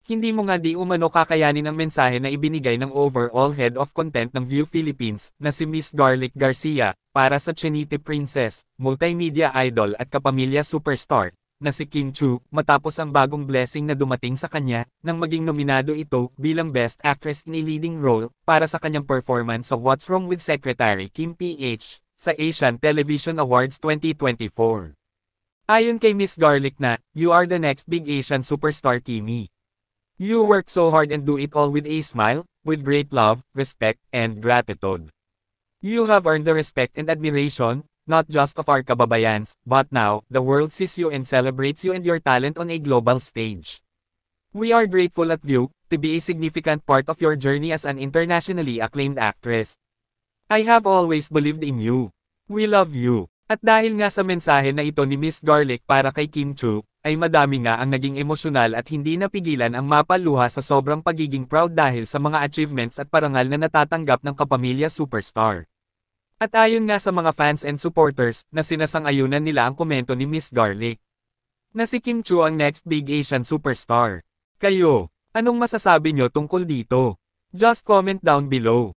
Hindi mo nga di umano kakayanin ang mensahe na ibinigay ng overall head of content ng View Philippines, na si Miss Garlic Garcia, para sa Chinite Princess, multimedia idol at kapamilya superstar, na si Kim Chu, matapos ang bagong blessing na dumating sa kanya, nang maging nominado ito bilang Best Actress in a Leading Role, para sa kanyang performance sa What's Wrong with Secretary Kim PH, sa Asian Television Awards 2024. Ayon kay Miss Garlic na, "You are the next big Asian superstar, Kimi. You work so hard and do it all with a smile, with great love, respect, and gratitude. You have earned the respect and admiration, not just of our kababayans, but now, the world sees you and celebrates you and your talent on a global stage. We are grateful at you, to be a significant part of your journey as an internationally acclaimed actress. I have always believed in you. We love you." At dahil nga sa mensahe na ito ni Miss Garlic para kay Kim Chu, ay madami nga ang naging emosyonal at hindi napigilan ang mapaluha sa sobrang pagiging proud dahil sa mga achievements at parangal na natatanggap ng kapamilya superstar. At ayon nga sa mga fans and supporters, na sinasang-ayunan nila ang komento ni Miss Garlic, na si Kim Chu ang next big Asian superstar. Kayo, anong masasabi nyo tungkol dito? Just comment down below.